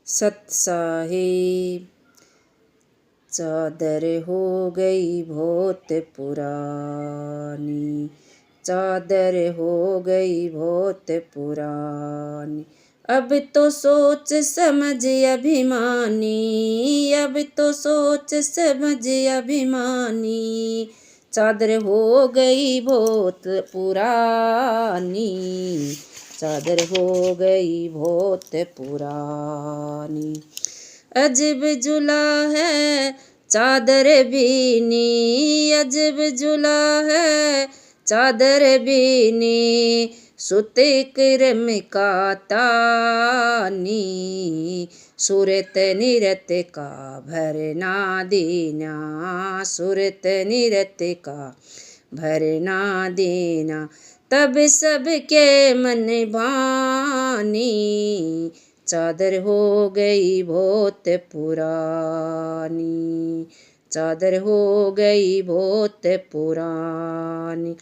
सत साहिब। चादर हो गई बहुत पुरानी, चादर हो गई बहुत पुरानी। अब तो सोच समझ अभिमानी, अब तो सोच समझ अभिमानी। चादर हो गई बहुत पुरानी, चादर हो गई बहुत पुरानी। अजब जुला है चादर बीनी, अजब जुला है चादर बीनी। सुते करम का तानी, सूरत निरत का भरना देना, सूरत निरत का भरना देना। तब सबके मन भानी, चादर हो गई बहुत पुरानी, चादर हो गई बहुत पुरानी।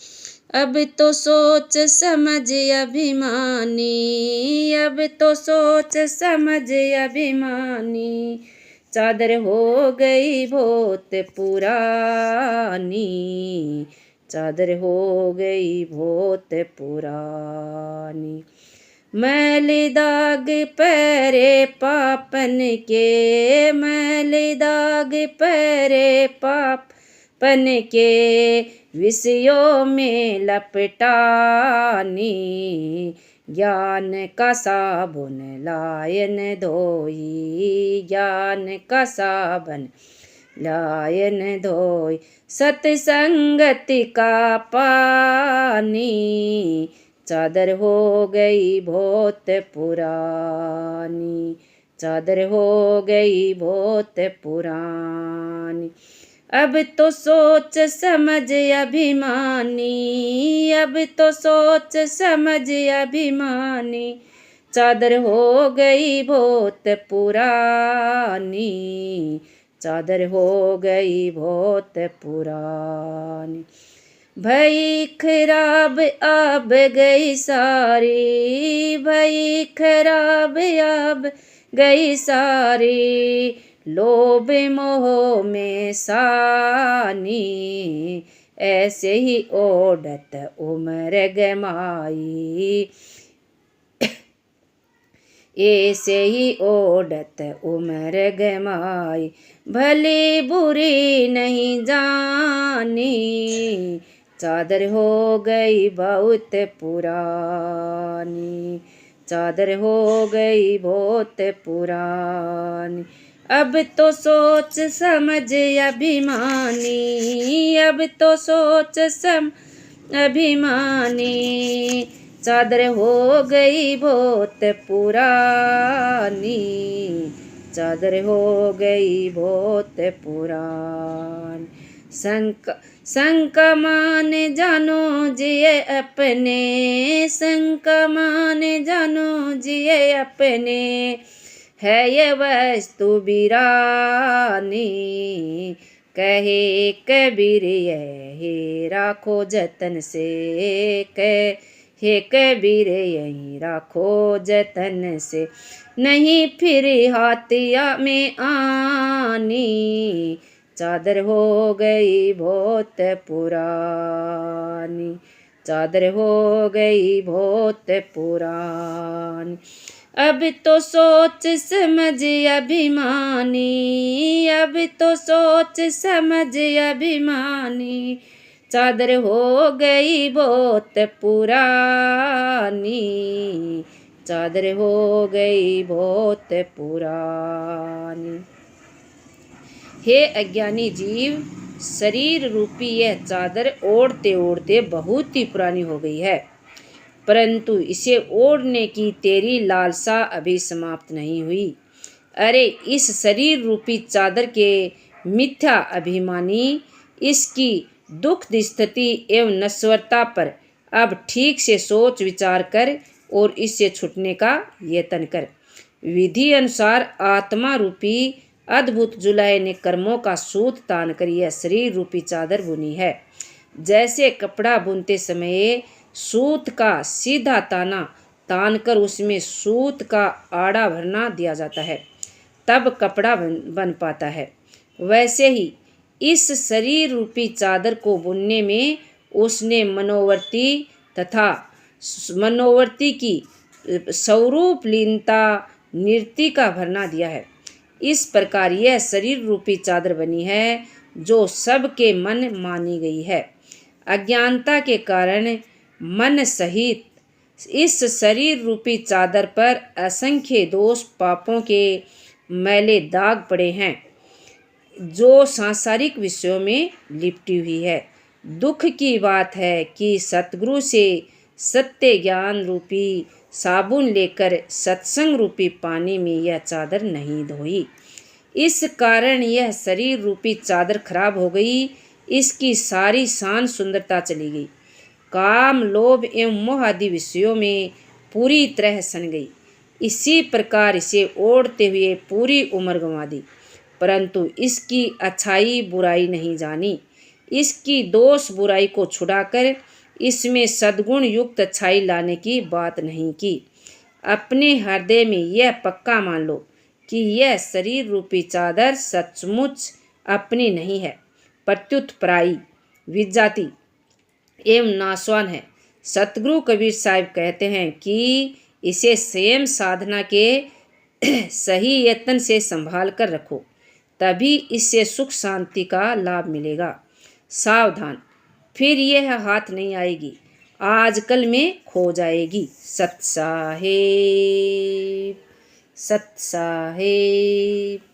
अब तो सोच समझ अभिमानी, अब तो सोच समझ अभिमानी। चादर हो गई बहुत पुरानी, चादर हो गई बहुत पुरानी। मैले दाग परे पापन के, मैले दाग परे पापन के। विषयों में लपटानी, ज्ञान का साबुन लायन धोई, ज्ञान का साबुन लायन धोई। सतसंगति का पानी, चादर हो गई बहुत पुरानी, चादर हो गई बहुत पुरानी। अब तो सोच समझ अभिमानी, अब तो सोच समझ अभिमानी। चादर हो गई बहुत पुरानी, चादर हो गई बहुत पुरानी। भई खराब अब गई सारी, भई खराब अब गई सारी। लोभ मोह में सानी, ऐसे ही ओढ़त उम्र गमाई, ऐसे ही ओढ़त उम्र गमाई। भली बुरी नहीं जानी, चादर हो गई बहुत पुरानी, चादर हो गई बहुत पुरानी। अब तो सोच समझ अभिमानी, अब तो सोच अभिमानी। चादर हो गई बहुत पुरानी, चादर हो गई बहुत पुरानी। संक मान जानो जिए अपने, संक मान जानो जिए अपने। है ये वस्तु बिरानी, कहे कबीर यही राखो जतन से, हे कबीर यही राखो जतन से। नहीं फिर हाथिया में आनी, चादर हो गई बहुत पुरानी, चादर हो गई बहुत पुरानी। अब तो सोच समझ अभिमानी, अब तो सोच समझ अभिमानी। चादर हो गई बहुत पुरानी, चादर हो गई बहुत पुरानी। हे अज्ञानी जीव, शरीर रूपी यह चादर ओढ़ते ओढ़ते बहुत ही पुरानी हो गई है, परंतु इसे ओढ़ने की तेरी लालसा अभी समाप्त नहीं हुई। अरे इस शरीर रूपी चादर के मिथ्या अभिमानी, इसकी दुख स्थिति एवं नश्वरता पर अब ठीक से सोच विचार कर और इससे छूटने का यत्न कर। विधि अनुसार आत्मा रूपी अद्भुत जुलाहे ने कर्मों का सूत तान कर यह शरीर रूपी चादर बुनी है। जैसे कपड़ा बुनते समय सूत का सीधा ताना तानकर उसमें सूत का आड़ा भरना दिया जाता है, तब कपड़ा बन पाता है। वैसे ही इस शरीर रूपी चादर को बुनने में उसने मनोवर्ती की स्वरूप लीनता नृत्य का भरना दिया है। इस प्रकार यह शरीर रूपी चादर बनी है जो सबके मन मानी गई है। अज्ञानता के कारण मन सहित इस शरीर रूपी चादर पर असंख्य दोष पापों के मैले दाग पड़े हैं, जो सांसारिक विषयों में लिपटी हुई है। दुख की बात है कि सतगुरु से सत्य ज्ञान रूपी साबुन लेकर सत्संग रूपी पानी में यह चादर नहीं धोई। इस कारण यह शरीर रूपी चादर खराब हो गई, इसकी सारी शान सुंदरता चली गई। काम, लोभ एवं मोह आदि विषयों में पूरी तरह सन गई। इसी प्रकार इसे ओढ़ते हुए पूरी उम्र गंवा दी, परंतु इसकी अच्छाई बुराई नहीं जानी। इसकी दोष बुराई को छुड़ाकर इसमें सद्गुण युक्त अच्छाई लाने की बात नहीं की। अपने हृदय में यह पक्का मान लो कि यह शरीर रूपी चादर सचमुच अपनी नहीं है, प्रत्युत पराई, विजाती एवं नाशवान है। सतगुरु कबीर साहब कहते हैं कि इसे स्वयं साधना के सही यत्न से संभाल कर रखो, तभी इससे सुख शांति का लाभ मिलेगा। सावधान, फिर यह हाथ नहीं आएगी, आजकल में खो जाएगी। सत साहेब, सत साहेब।